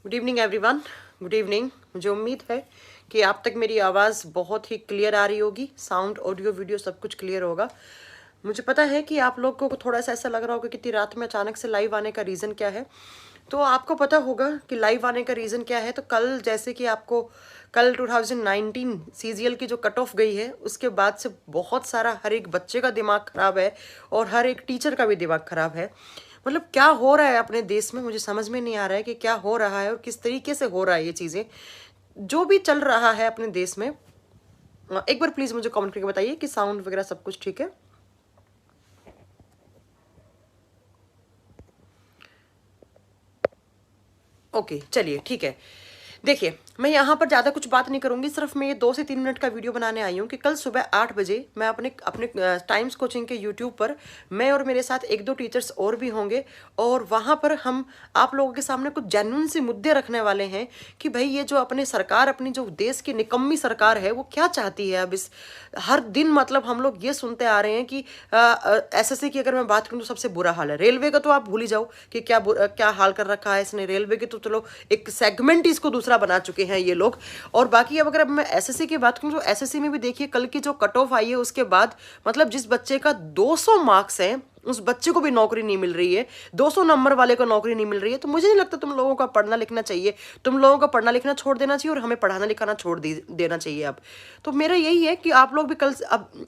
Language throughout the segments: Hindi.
Good evening everyone. Good evening. मुझे उम्मीद है कि आप तक मेरी आवाज़ बहुत ही क्लियर आ रही होगी। साउंड, ऑडियो, वीडियो सब कुछ क्लियर होगा। मुझे पता है कि आप लोगों को थोड़ा सा ऐसा लग रहा होगा कि इतनी रात में अचानक से लाइव आने का रीज़न क्या है। तो आपको पता होगा कि लाइव आने का रीज़न क्या है। तो कल जैसे कि आपको कल 2019 सीजीएल की जो कट ऑफ गई है उसके बाद से बहुत सारा हर एक बच्चे का दिमाग ख़राब है और हर एक टीचर का भी दिमाग ख़राब है। मतलब क्या हो रहा है अपने देश में, मुझे समझ में नहीं आ रहा है कि क्या हो रहा है और किस तरीके से हो रहा है ये चीज़ें। जो भी चल रहा है अपने देश में, एक बार प्लीज़ मुझे कमेंट करके बताइए कि साउंड वगैरह सब कुछ ठीक है। ओके, चलिए ठीक है। देखिए, मैं यहाँ पर ज़्यादा कुछ बात नहीं करूँगी, सिर्फ मैं ये 2 से 3 मिनट का वीडियो बनाने आई हूँ कि कल सुबह 8 बजे मैं अपने अपने टाइम्स कोचिंग के यूट्यूब पर मैं और मेरे साथ 1-2 टीचर्स और भी होंगे और वहाँ पर हम आप लोगों के सामने कुछ जेन्युइन से मुद्दे रखने वाले हैं कि भाई ये जो अपने सरकार, अपनी जो देश की निकम्मी सरकार है वो क्या चाहती है। अब इस हर दिन मतलब हम लोग ये सुनते आ रहे हैं कि एसएससी की अगर मैं बात करूँ तो सबसे बुरा हाल है। रेलवे का तो आप भूल ही जाओ कि क्या हाल कर रखा है इसने। रेलवे की तो चलो एक सेगमेंट ही इसको दूसरा बना चुके हैं ये लोग। और बाकी अब मैं एसएससी की बात करूँ तो एसएससी में भी देखिए कल की जो कट ऑफ आई है उसके बाद मतलब जिस बच्चे का 200 मार्क्स है उस बच्चे को भी नौकरी नहीं मिल रही है, 200 नंबर वाले को नौकरी नहीं मिल रही है। तो मुझे नहीं लगता तुम लोगों का पढ़ना लिखना चाहिए, तुम लोगों का पढ़ना लिखना छोड़ देना चाहिए और हमें पढ़ाना लिखाना छोड़ देना चाहिए अब। तो मेरा यही है कि आप लोग भी कल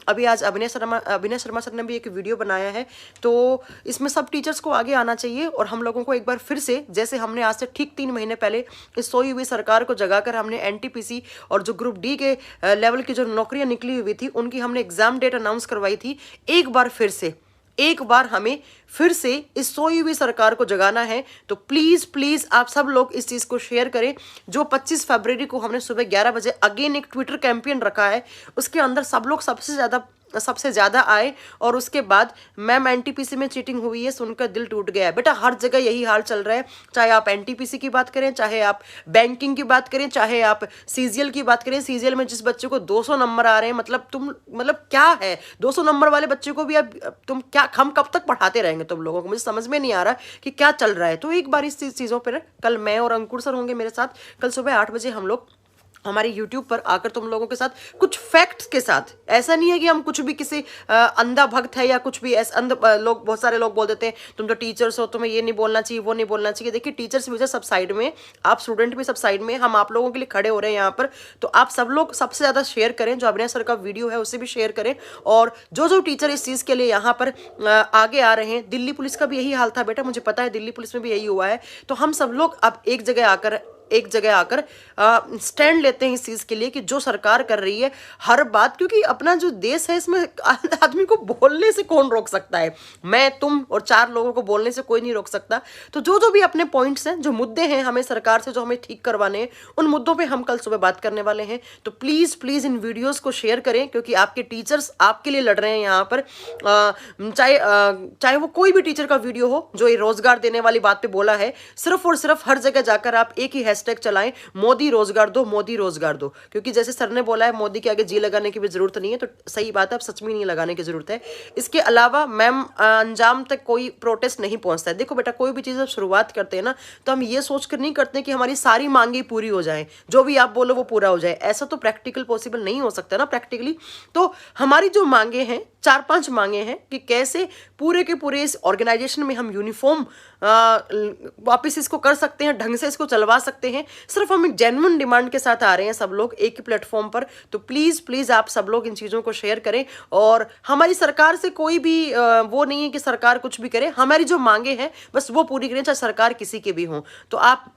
अभी आज अभिनय शर्मा सर ने भी एक वीडियो बनाया है, तो इसमें सब टीचर्स को आगे आना चाहिए और हम लोगों को एक बार फिर से, जैसे हमने आज से ठीक 3 महीने पहले इस सोई हुई सरकार को जगाकर हमने एनटीपीसी और जो ग्रुप डी के लेवल की जो नौकरियां निकली हुई थी उनकी हमने एग्जाम डेट अनाउंस करवाई थी। एक बार हमें फिर से इस सोई हुई सरकार को जगाना है। तो प्लीज प्लीज आप सब लोग इस चीज को शेयर करें। जो 25 फरवरी को हमने सुबह 11 बजे अगेन एक ट्विटर कैंपेन रखा है, उसके अंदर सब लोग सबसे ज्यादा आए और उसके बाद मैम एनटीपीसी में चीटिंग हुई है सुनकर दिल टूट गया है। बेटा हर जगह यही हाल चल रहा है, चाहे आप एनटीपीसी की बात करें, चाहे आप बैंकिंग की बात करें, चाहे आप सीजीएल की बात करें। सीजीएल में जिस बच्चे को 200 नंबर आ रहे हैं, मतलब क्या है 200 नंबर वाले बच्चे को भी अब तुम क्या, हम कब तक पढ़ाते रहेंगे तुम लोगों को। मुझे समझ में नहीं आ रहा कि क्या चल रहा है। तो एक बार इस चीज़ों पर कल मैं और अंकुर सर होंगे मेरे साथ, कल सुबह 8 बजे हम लोग हमारे YouTube पर आकर तुम लोगों के साथ कुछ फैक्ट्स के साथ। ऐसा नहीं है कि हम कुछ भी किसी अंधा भक्त है या कुछ भी ऐसा लोग, बहुत सारे लोग बोल देते हैं तुम तो टीचर्स हो, तुम्हें ये नहीं बोलना चाहिए, वो नहीं बोलना चाहिए। देखिए टीचर्स भी सब साइड में, आप स्टूडेंट भी सब साइड में, हम आप लोगों के लिए खड़े हो रहे हैं यहाँ पर। तो आप सब लोग सबसे ज़्यादा शेयर करें, जो अभिनय सर का वीडियो है उसे भी शेयर करें। और जो टीचर इस चीज़ के लिए यहाँ पर आगे आ रहे हैं, दिल्ली पुलिस का भी यही हाल था बेटा, मुझे पता है दिल्ली पुलिस में भी यही हुआ है। तो हम सब लोग अब एक जगह आकर स्टैंड लेते हैं इस चीज़ के लिए कि जो सरकार कर रही है हर बात, क्योंकि अपना जो देश है इसमें आदमी को बोलने से कौन रोक सकता है। मैं, तुम और 4 लोगों को बोलने से कोई नहीं रोक सकता। तो जो भी अपने पॉइंट्स हैं, जो मुद्दे हैं हमें सरकार से जो हमें ठीक करवाने हैं, उन मुद्दों पे हम कल सुबह बात करने वाले हैं। तो प्लीज़ प्लीज़ इन वीडियोस को शेयर करें, क्योंकि आपके टीचर्स आपके लिए लड़ रहे हैं यहाँ पर। चाहे वो कोई भी टीचर का वीडियो हो जो ये रोजगार देने वाली बात पे बोला है, सिर्फ और सिर्फ हर जगह जाकर आप एक ही हैशटैग चलाएं, मोदी रोजगार दो, मोदी रोजगार दो। क्योंकि जैसे सर ने बोला है मोदी के आगे जी लगाने की भी जरूरत नहीं है, तो सही बात है, अब सच में नहीं लगाने की जरूरत है। इसके अलावा मैम अंजाम तक कोई प्रोटेस्ट नहीं पहुंचता है। देखो बेटा, कोई भी चीज़ जब शुरुआत करते हैं ना, तो हम ये सोच कर नहीं करते कि हमारी सारी मांगे पूरी हो जाए, जो भी आप बोलो वो पूरा हो जाए। ऐसा तो प्रैक्टिकल पॉसिबल नहीं हो सकता ना प्रैक्टिकली। तो हमारी जो मांगे हैं, 4-5 मांगे हैं कि कैसे पूरे के पूरे इस ऑर्गेनाइजेशन में हम यूनिफॉर्म वापस इसको कर सकते हैं, ढंग से इसको चलवा सकते हैं। सिर्फ हम एक जेन्युइन डिमांड के साथ आ रहे हैं सब लोग एक ही प्लेटफॉर्म पर। तो प्लीज़ प्लीज़ आप सब लोग इन चीज़ों को शेयर करें। और हमारी सरकार से कोई भी वो नहीं है कि सरकार कुछ भी करे, हमारी जो मांगे हैं बस वो पूरी करें, चाहे सरकार किसी के भी हों। तो आप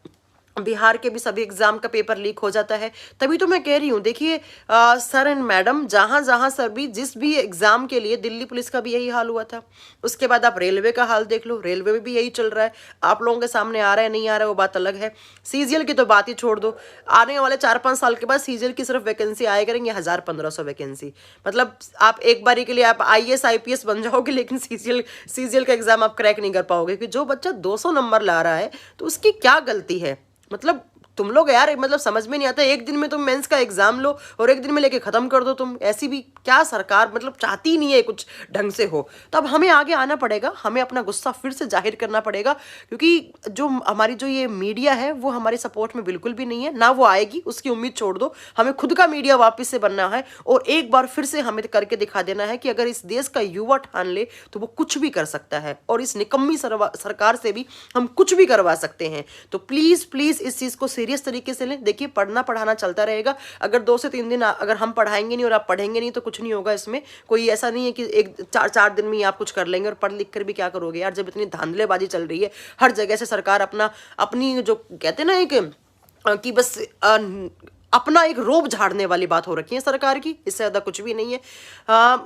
बिहार के भी सभी एग्जाम का पेपर लीक हो जाता है, तभी तो मैं कह रही हूँ। देखिए सर एंड मैडम, जहाँ सर भी जिस भी एग्जाम के लिए, दिल्ली पुलिस का भी यही हाल हुआ था। उसके बाद आप रेलवे का हाल देख लो, रेलवे में भी यही चल रहा है। आप लोगों के सामने आ रहा है नहीं आ रहा है वो बात अलग है। सीजीएल की तो बात ही छोड़ दो, आने वाले 4-5 साल के बाद सीजीएल की सिर्फ वैकेंसी आया करेंगे 1000-1500 वैकेंसी। मतलब आप एक बारी के लिए आप IAS IPS बन जाओगे, लेकिन सीजीएल का एग्जाम आप क्रैक नहीं कर पाओगे। क्योंकि जो बच्चा 200 नंबर ला रहा है तो उसकी क्या गलती है। मतलब तुम लोग यार मतलब समझ में नहीं आता, एक दिन में तुम मेंस का एग्जाम लो और एक दिन में लेके खत्म कर दो तुम। ऐसी भी क्या सरकार मतलब चाहती ही नहीं है कुछ ढंग से हो। तो अब हमें आगे आना पड़ेगा, हमें अपना गुस्सा फिर से जाहिर करना पड़ेगा, क्योंकि जो हमारी जो ये मीडिया है वो हमारे सपोर्ट में बिल्कुल भी नहीं है, ना वो आएगी, उसकी उम्मीद छोड़ दो। हमें खुद का मीडिया वापस से बनना है और एक बार फिर से हमें करके दिखा देना है कि अगर इस देश का युवा ठान ले तो वो कुछ भी कर सकता है, और इस निकम्मी सरकार से भी हम कुछ भी करवा सकते हैं। तो प्लीज प्लीज इस चीज को सीरियस तरीके से लें। देखिए पढ़ना पढ़ाना चलता रहेगा, अगर 2 से 3 दिन अगर हम पढ़ाएंगे नहीं और आप पढ़ेंगे नहीं तो कुछ नहीं होगा। इसमें कोई ऐसा नहीं है कि एक 4 दिन में ही आप कुछ कर लेंगे, और पढ़ लिख कर भी क्या करोगे यार, जब इतनी धांधलेबाजी चल रही है हर जगह से। सरकार अपनी जो कहते हैं ना एक कि बस अपना एक रोब झाड़ने वाली बात हो रखी है सरकार की, इससे ज़्यादा कुछ भी नहीं है।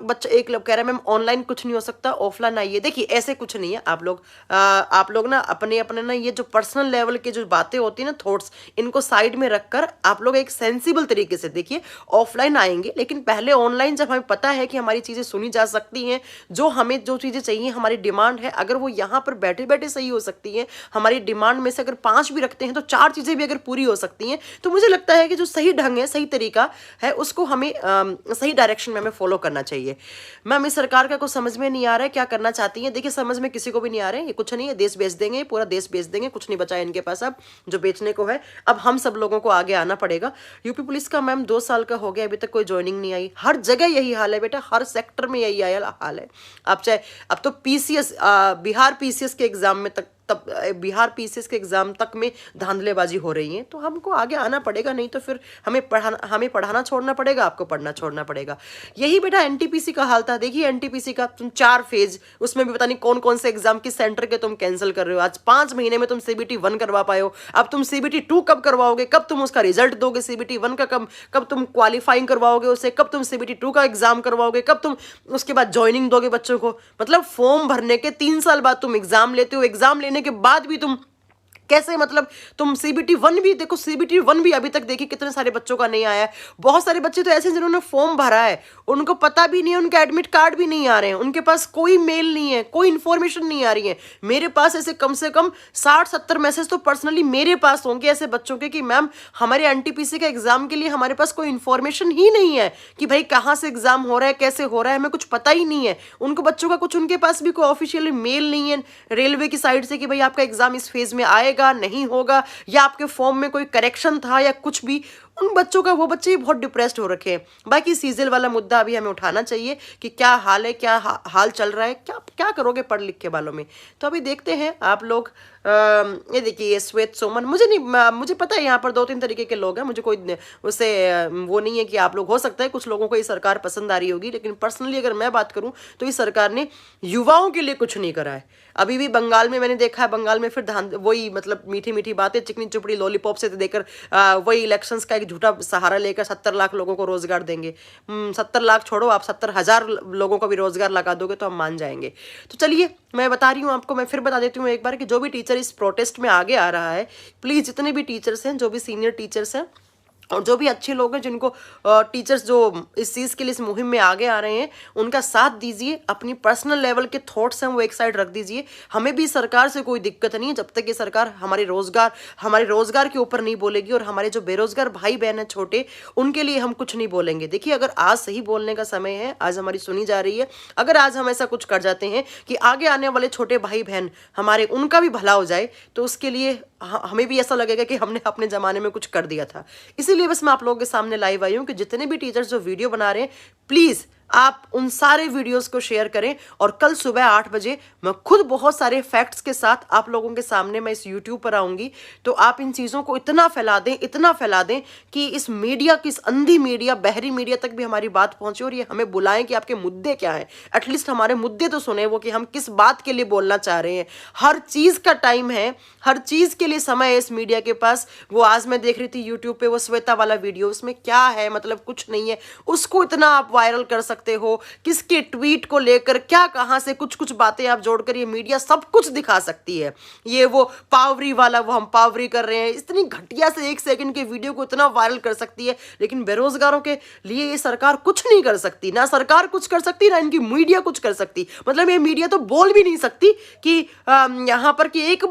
बच्चा एक लोग कह रहे हैं मैम ऑनलाइन कुछ नहीं हो सकता, ऑफलाइन आइए। देखिए ऐसे कुछ नहीं है। आप लोग ना अपने अपने ना ये जो पर्सनल लेवल की जो बातें होती है ना, थॉट्स, इनको साइड में रखकर आप लोग एक सेंसिबल तरीके से देखिए, ऑफलाइन आएंगे लेकिन पहले ऑनलाइन, जब हमें पता है कि हमारी चीज़ें सुनी जा सकती हैं, हमें जो चीज़ें चाहिए, हमारी डिमांड है, अगर वो यहाँ पर बैठे बैठे सही हो सकती हैं, हमारी डिमांड में से अगर 5 भी रखते हैं तो 4 चीज़ें भी अगर पूरी हो सकती हैं, तो मुझे लगता है कि जो सही ढंग है, सही तरीका है, उसको हमें सही डायरेक्शन में हमें फॉलो करना चाहिए। मैम इस सरकार का कुछ समझ में नहीं आ रहा है, क्या करना चाहती है। देखिए समझ में किसी को भी नहीं आ रहा है, ये कुछ नहीं है, देश बेच देंगे, पूरा देश बेच देंगे, कुछ नहीं बचा है इनके पास अब जो बेचने को है। अब हम सब लोगों को आगे आना पड़ेगा। यूपी पुलिस का मैम 2 साल का हो गया, अभी तक कोई ज्वाइनिंग नहीं आई। हर जगह यही हाल है बेटा, हर सेक्टर में यही हाल है। अब चाहे अब तो पीसीएस बिहार पीसीएस के एग्जाम में तब बिहार पीसीएस के एग्जाम तक में धांधलेबाजी हो रही है। तो हमको आगे आना पड़ेगा, नहीं तो फिर हमें पढ़ाना छोड़ना पड़ेगा, आपको पढ़ना छोड़ना पड़ेगा। यही बेटा एनटीपीसी का हाल था। देखिए एनटीपीसी का तुम 4 फेज, उसमें भी पता नहीं कौन कौन से एग्जाम किस सेंटर के तुम कैंसिल कर रहे हो। आज 5 महीने में तुम सीबीटी 1 करवा पाए हो, अब तुम सीबीटी 2 कब करवाओगे, कब तुम उसका रिजल्ट दोगे सीबीटी 1 का, कब तुम क्वालिफाइंग करवाओगे उसे, कब तुम सीबीटी 2 का एग्जाम करवाओगे, कब तुम उसके बाद ज्वाइनिंग दोगे बच्चों को। मतलब फॉर्म भरने के 3 साल बाद तुम एग्जाम लेते हो, एग्जाम लेने के बाद भी तुम कैसे, मतलब तुम सीबीटी 1 भी देखो, सीबीटी 1 भी अभी तक देखिए कितने सारे बच्चों का नहीं आया है। बहुत सारे बच्चे तो ऐसे हैं जिन्होंने फॉर्म भरा है, उनको पता भी नहीं है, उनके एडमिट कार्ड भी नहीं आ रहे हैं, उनके पास कोई मेल नहीं है, कोई इन्फॉर्मेशन नहीं आ रही है। मेरे पास ऐसे कम से कम 60-70 मैसेज तो पर्सनली मेरे पास होंगे ऐसे बच्चों के कि मैम हमारे एनटीपीसी का एग्जाम के लिए हमारे पास कोई इन्फॉर्मेशन ही नहीं है कि भाई कहाँ से एग्जाम हो रहा है, कैसे हो रहा है, हमें कुछ पता ही नहीं है। उनको बच्चों का कुछ, उनके पास भी कोई ऑफिशियल मेल नहीं है रेलवे की साइड से कि भाई आपका एग्जाम इस फेज में आएगा, नहीं होगा, या आपके फॉर्म में कोई करेक्शन था या कुछ भी। उन बच्चों का, वो बच्चे भी बहुत डिप्रेस्ड हो रखे हैं। बाकी सीजल वाला मुद्दा अभी हमें उठाना चाहिए कि क्या हाल है, क्या हाल चल रहा है, क्या करोगे पढ़ लिख के वालों में। तो अभी देखते हैं आप लोग। ये देखिए ये श्वेत सोमन, मुझे पता है यहाँ पर 2-3 तरीके के लोग हैं, मुझे कोई उससे वो नहीं है कि आप लोग, हो सकता है कुछ लोगों को ये सरकार पसंद आ रही होगी, लेकिन पर्सनली अगर मैं बात करूँ तो इस सरकार ने युवाओं के लिए कुछ नहीं करा है। अभी भी बंगाल में मैंने देखा है, बंगाल में फिर वही मतलब मीठी मीठी बातें, चिकनी चुपड़ी लॉलीपॉप से देकर वही इलेक्शंस का एक झूठा सहारा लेकर 70 लाख लोगों को रोजगार देंगे। 70 लाख छोड़ो, आप 70,000 लोगों को भी रोजगार लगा दोगे तो हम मान जाएंगे। तो चलिए मैं बता रही हूँ आपको, मैं फिर बता देती हूँ एक बार कि जो भी टीचर इस प्रोटेस्ट में आगे आ रहा है, प्लीज जितने भी टीचर्स हैं, जो भी सीनियर टीचर्स हैं और जो भी अच्छे लोग हैं, जिनको टीचर्स जो इस चीज़ के लिए इस मुहिम में आगे आ रहे हैं, उनका साथ दीजिए। अपनी पर्सनल लेवल के थॉट्स हैं वो एक साइड रख दीजिए। हमें भी सरकार से कोई दिक्कत नहीं है जब तक ये सरकार हमारे रोजगार के ऊपर नहीं बोलेगी, और हमारे जो बेरोजगार भाई बहन हैं छोटे, उनके लिए हम कुछ नहीं बोलेंगे। देखिए अगर आज सही बोलने का समय है, आज हमारी सुनी जा रही है, अगर आज हम ऐसा कुछ कर जाते हैं कि आगे आने वाले छोटे भाई बहन हमारे, उनका भी भला हो जाए, तो उसके लिए हमें भी ऐसा लगेगा कि हमने अपने ज़माने में कुछ कर दिया था। इसीलिए बस मैं आप लोगों के सामने लाइव आई हूँ कि जितने भी टीचर्स जो वीडियो बना रहे हैं, प्लीज़ आप उन सारे वीडियोस को शेयर करें। और कल सुबह 8 बजे मैं खुद बहुत सारे फैक्ट्स के साथ आप लोगों के सामने मैं इस यूट्यूब पर आऊँगी। तो आप इन चीज़ों को इतना फैला दें कि इस मीडिया की, इस अंधी मीडिया, बहरी मीडिया तक भी हमारी बात पहुँचे, और ये हमें बुलाएं कि आपके मुद्दे क्या हैं। एटलीस्ट हमारे मुद्दे तो सुने, वो कि हम किस बात के लिए बोलना चाह रहे हैं। हर चीज़ का टाइम है, हर चीज़ के लिए समय है इस मीडिया के पास। वो आज मैं देख रही थी यूट्यूब पे वो श्वेता वाला वीडियो, उसमें क्या है, मतलब कुछ नहीं है, उसको इतना आप वायरल कर सकते सकते हो, किसके ट्वीट को लेकर क्या कहां से कुछ कुछ बातें आप जोड़कर ये मीडिया सब कुछ दिखा सकती है। ये वो पावरी वाला, वो हम पावरी कर रहे हैं, इतनी घटिया से 1 सेकंड के वीडियो को इतना वायरल कर सकती है, लेकिन बेरोजगारों के लिए ये सरकार कुछ नहीं कर सकती। ना सरकार कुछ कर सकती, ना इनकी मीडिया कुछ कर सकती। मतलब ये मीडिया तो बोल भी नहीं सकती कि यहां पर कि एक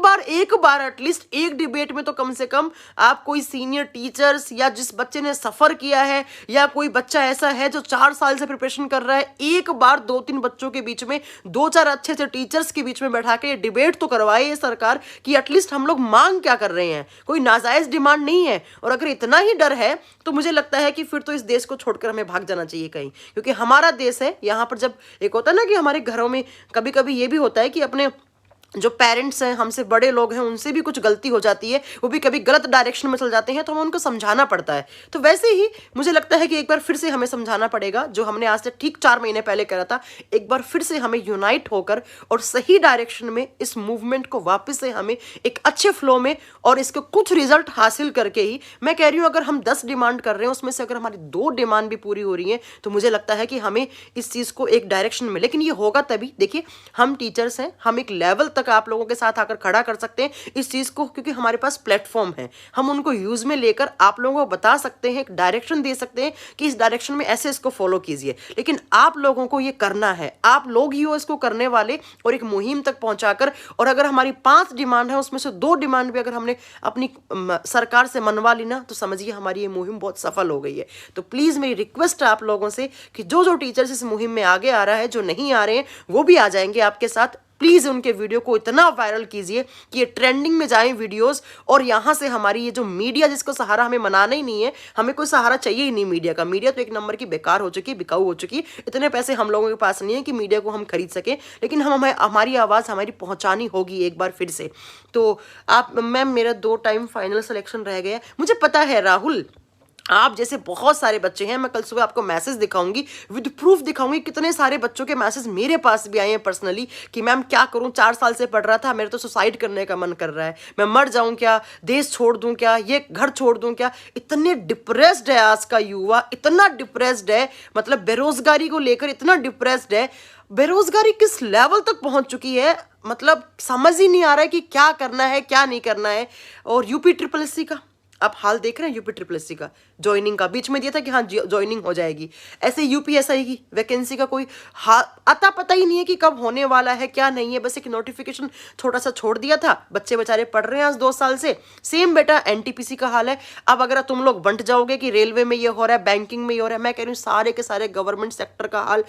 बार एटलीस्ट एक डिबेट में तो कम से कम आप कोई सीनियर टीचर्स या जिस बच्चे ने सफर किया है या कोई बच्चा ऐसा है जो 4 साल से प्रिपरेशन कर रहा है, एक बार 2-3 बच्चों के बीच में 2-4 अच्छे से टीचर्स के बीच में बैठा के डिबेट तो करवाए ये सरकार कि एटलीस्ट हम लोग मांग क्या कर रहे हैं। कोई नाजायज डिमांड नहीं है। और अगर इतना ही डर है तो मुझे लगता है कि फिर तो इस देश को छोड़कर हमें भाग जाना चाहिए कहीं, क्योंकि हमारा देश है। यहां पर जब एक होता है ना कि हमारे घरों में कभी कभी ये भी होता है कि अपने जो पेरेंट्स हैं, हमसे बड़े लोग हैं, उनसे भी कुछ गलती हो जाती है, वो भी कभी गलत डायरेक्शन में चल जाते हैं, तो हमें उनको समझाना पड़ता है। तो वैसे ही मुझे लगता है कि एक बार फिर से हमें समझाना पड़ेगा, जो हमने आज से ठीक 4 महीने पहले करा था। एक बार फिर से हमें यूनाइट होकर और सही डायरेक्शन में इस मूवमेंट को वापस से हमें एक अच्छे फ्लो में और इसके कुछ रिजल्ट हासिल करके ही, मैं कह रही हूँ अगर हम 10 डिमांड कर रहे हैं उसमें से अगर हमारी 2 डिमांड भी पूरी हो रही है तो मुझे लगता है कि हमें इस चीज़ को एक डायरेक्शन में, लेकिन ये होगा तभी। देखिए हम टीचर्स हैं, हम एक लेवल तक आप लोगों के साथ आकर खड़ा कर सकते हैं इस चीज को, क्योंकि हमारे पास प्लेटफॉर्म है। हम उनको यूज में लेकर आप लोगों को बता सकते हैं, एक डायरेक्शन दे सकते हैं कि इस डायरेक्शन में ऐसे इसको फॉलो कीजिए। लेकिन आप लोगों को ये करना है, आप लोग ही हो इसको करने वाले, और एक मुहिम तक पहुंचाकर। और अगर हमारी 5 डिमांड है उसमें से 2 डिमांड भी अगर हमने अपनी सरकार से मनवा ली ना, तो समझिए हमारी ये मुहिम बहुत सफल हो गई है। तो प्लीज मेरी रिक्वेस्ट है आप लोगों से कि जो जो टीचर्स इस मुहिम में आगे आ रहा है, जो नहीं आ रहे हैं वो भी आ जाएंगे आपके साथ। प्लीज उनके वीडियो को इतना वायरल कीजिए कि ये ट्रेंडिंग में जाएं वीडियोस, और यहां से हमारी ये जो मीडिया जिसको सहारा हमें मनाना ही नहीं है, हमें कोई सहारा चाहिए ही नहीं मीडिया का। मीडिया तो एक नंबर की बेकार हो चुकी, बिकाऊ हो चुकी। इतने पैसे हम लोगों के पास नहीं है कि मीडिया को हम खरीद सके, लेकिन हमें हमारी आवाज हमारी पहुंचानी होगी एक बार फिर से। तो आप मैम, मेरा 2 टाइम फाइनल सिलेक्शन रह गया। मुझे पता है राहुल, आप जैसे बहुत सारे बच्चे हैं, मैं कल सुबह आपको मैसेज दिखाऊंगी, विद प्रूफ दिखाऊंगी। कितने सारे बच्चों के मैसेज मेरे पास भी आए हैं पर्सनली कि मैम क्या करूं, 4 साल से पढ़ रहा था, मेरे तो सुसाइड करने का मन कर रहा है, मैं मर जाऊं क्या, देश छोड़ दूं क्या, ये घर छोड़ दूं क्या। इतने डिप्रेस्ड है आज का युवा, इतना डिप्रेस्ड है, मतलब बेरोजगारी को लेकर इतना डिप्रेस्ड है। बेरोजगारी किस लेवल तक पहुंच चुकी है, मतलब समझ ही नहीं आ रहा है कि क्या करना है क्या नहीं करना है। और यूपी SSS का आप हाल देख रहे हैं, यूपी SSS का ज्वाइनिंग का बीच में दिया था कि हाँ ज्वाइनिंग हो जाएगी, ऐसे UPSI की वैकेंसी का कोई आता पता ही नहीं है कि कब होने वाला है क्या नहीं है। बस एक नोटिफिकेशन छोटा सा छोड़ दिया था, बच्चे बेचारे पढ़ रहे हैं आज 2 साल से। सेम बेटा NTPC का हाल है। अब अगर तुम लोग बंट जाओगे कि रेलवे में ये हो रहा है, बैंकिंग में ये हो रहा है, मैं कह रही हूँ सारे के सारे गवर्नमेंट सेक्टर का हाल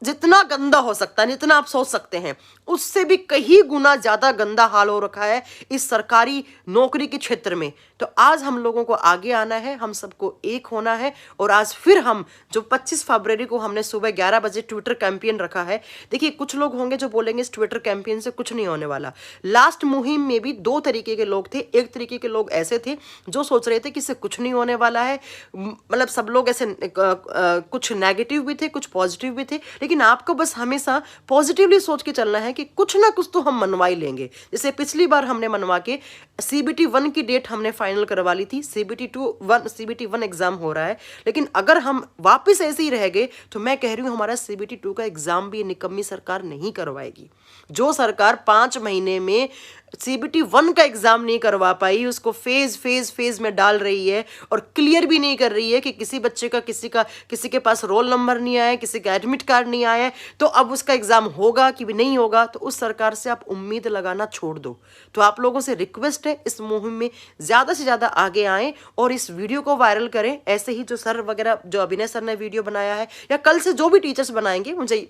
जितना गंदा हो सकता है, जितना आप सोच सकते हैं, उससे भी कहीं गुना ज्यादा गंदा हाल हो रखा है इस सरकारी नौकरी के क्षेत्र में। तो आज हम लोगों को आगे आना है, हम सबको एक होना है। और आज फिर हम जो 25 फरवरी को हमने सुबह 11 बजे ट्विटर कैंपेन रखा है। देखिए कुछ लोग होंगे जो बोलेंगे इस ट्विटर कैंपेन से कुछ नहीं होने वाला। लास्ट मुहिम में भी 2 तरीके के लोग थे। एक तरीके के लोग ऐसे थे जो सोच रहे थे कि इससे कुछ नहीं होने वाला है, मतलब सब लोग ऐसे कुछ नेगेटिव भी थे, कुछ पॉजिटिव भी थे। लेकिन आपको बस हमेशा पॉजिटिवली सोच के चलना है कि कुछ ना कुछ तो हम मनवा ही लेंगे। जैसे पिछली बार हमने मनवा के CBT 1 की डेट हमने फाइनल करवा ली थी, CBT 1 एग्जाम हो रहा है। लेकिन अगर हम वापस ऐसे ही रह गए तो मैं कह रही हूँ हमारा CBT 2 का एग्जाम भी निकम्मी सरकार नहीं करवाएगी। जो सरकार 5 महीने में CBT 1 का एग्जाम नहीं करवा पाई, उसको फेज में डाल रही है और क्लियर भी नहीं कर रही है कि किसी बच्चे का किसी के पास रोल नंबर नहीं आया, किसी का एडमिट कार्ड नहीं आया, तो अब उसका एग्जाम होगा कि नहीं होगा। तो उस सरकार से आप उम्मीद लगाना छोड़ दो। तो आप लोगों से रिक्वेस्ट है, इस मुहिम में ज्यादा से ज्यादा आगे आएं और इस वीडियो को वायरल करें। ऐसे ही जो सर वगैरह, जो अभिनय सर ने वीडियो बनाया है, या कल से जो भी टीचर्स बनाएंगे, मुझे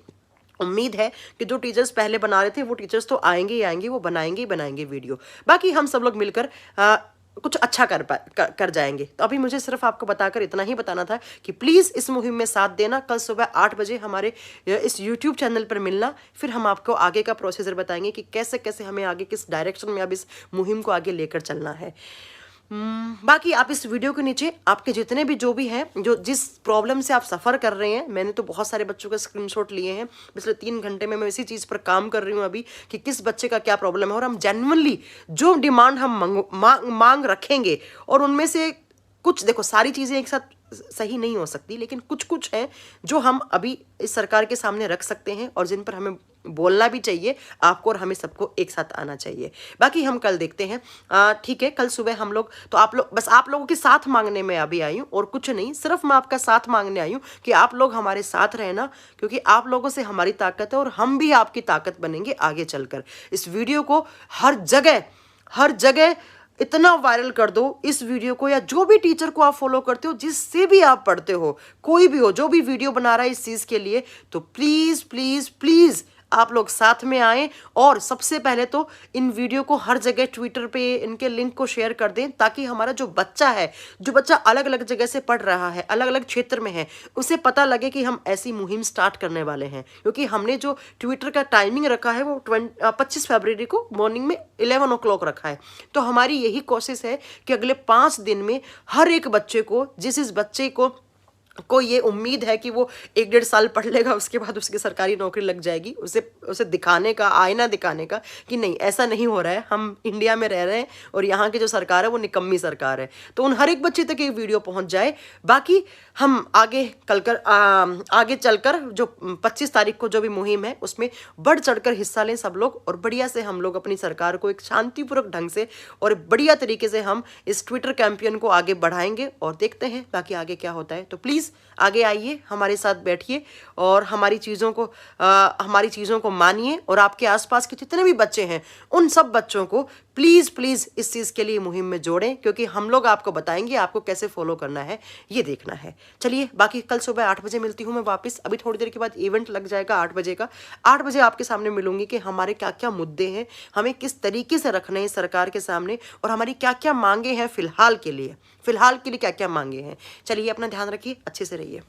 उम्मीद है कि जो टीचर्स पहले बना रहे थे वो टीचर्स तो आएंगे ही आएंगे, वो बनाएंगे ही बनाएंगे वीडियो। बाकी हम सब लोग मिलकर कुछ अच्छा कर जाएंगे। तो अभी मुझे सिर्फ आपको बताकर इतना ही बताना था कि प्लीज़ इस मुहिम में साथ देना। कल सुबह 8 बजे हमारे इस YouTube चैनल पर मिलना, फिर हम आपको आगे का प्रोसीजर बताएंगे कि कैसे कैसे हमें आगे किस डायरेक्शन में अब इस मुहिम को आगे लेकर चलना है। बाकी आप इस वीडियो के नीचे आपके जितने भी जो भी हैं, जो जिस प्रॉब्लम से आप सफ़र कर रहे हैं, मैंने तो बहुत सारे बच्चों का स्क्रीनशॉट लिए हैं। पिछले 3 घंटे में मैं इसी चीज़ पर काम कर रही हूँ अभी कि किस बच्चे का क्या प्रॉब्लम है, और हम जेन्युइनली जो डिमांड हम मांग रखेंगे और उनमें से कुछ, देखो सारी चीज़ें एक साथ सही नहीं हो सकती, लेकिन कुछ कुछ हैं जो हम अभी इस सरकार के सामने रख सकते हैं और जिन पर हमें बोलना भी चाहिए, आपको और हमें सबको एक साथ आना चाहिए। बाकी हम कल देखते हैं। ठीक है, कल सुबह हम लोग, तो आप लोग, बस आप लोगों के साथ मांगने में अभी आई हूँ और कुछ नहीं, सिर्फ मैं आपका साथ मांगने आई हूँ कि आप लोग हमारे साथ रहना, क्योंकि आप लोगों से हमारी ताकत है और हम भी आपकी ताकत बनेंगे आगे चलकर। इस वीडियो को हर जगह इतना वायरल कर दो इस वीडियो को, या जो भी टीचर को आप फॉलो करते हो, जिससे भी आप पढ़ते हो, कोई भी हो जो भी वीडियो बना रहा है इस चीज़ के लिए, तो प्लीज़ प्लीज़ प्लीज़ आप लोग साथ में आएँ। और सबसे पहले तो इन वीडियो को हर जगह ट्विटर पे इनके लिंक को शेयर कर दें, ताकि हमारा जो बच्चा अलग अलग जगह से पढ़ रहा है, अलग अलग क्षेत्र में है, उसे पता लगे कि हम ऐसी मुहिम स्टार्ट करने वाले हैं। क्योंकि हमने जो ट्विटर का टाइमिंग रखा है वो 25 फरवरी को मॉर्निंग में 11 o'clock रखा है। तो हमारी यही कोशिश है कि अगले 5 दिन में हर एक बच्चे को, जिस बच्चे को ये उम्मीद है कि वो 1-1.5 साल पढ़ लेगा, उसके बाद उसकी सरकारी नौकरी लग जाएगी, उसे दिखाने का, आईना दिखाने का कि नहीं, ऐसा नहीं हो रहा है, हम इंडिया में रह रहे हैं और यहाँ की जो सरकार है वो निकम्मी सरकार है। तो उन हर एक बच्चे तक ये वीडियो पहुँच जाए। बाकी हम आगे चलकर जो 25 तारीख को जो भी मुहिम है उसमें बढ़ चढ़कर हिस्सा लें सब लोग, और बढ़िया से हम लोग अपनी सरकार को एक शांतिपूर्वक ढंग से और बढ़िया तरीके से हम इस ट्विटर कैंपेन को आगे बढ़ाएंगे और देखते हैं बाकी आगे क्या होता है। तो प्लीज़ आगे आइए, हमारे साथ बैठिए और हमारी चीज़ों को मानिए, और आपके आसपास के जितने भी बच्चे हैं उन सब बच्चों को प्लीज़ प्लीज़ इस चीज़ के लिए मुहिम में जोड़ें, क्योंकि हम लोग आपको बताएंगे आपको कैसे फॉलो करना है, ये देखना है। चलिए, बाकी कल सुबह 8 बजे मिलती हूँ मैं वापस। अभी थोड़ी देर के बाद इवेंट लग जाएगा 8 बजे का। 8 बजे आपके सामने मिलूंगी कि हमारे क्या क्या मुद्दे हैं, हमें किस तरीके से रखने हैं सरकार के सामने, और हमारी क्या क्या मांगे हैं फिलहाल के लिए क्या क्या मांगे हैं। चलिए, अपना ध्यान रखिए, अच्छे से रहिए।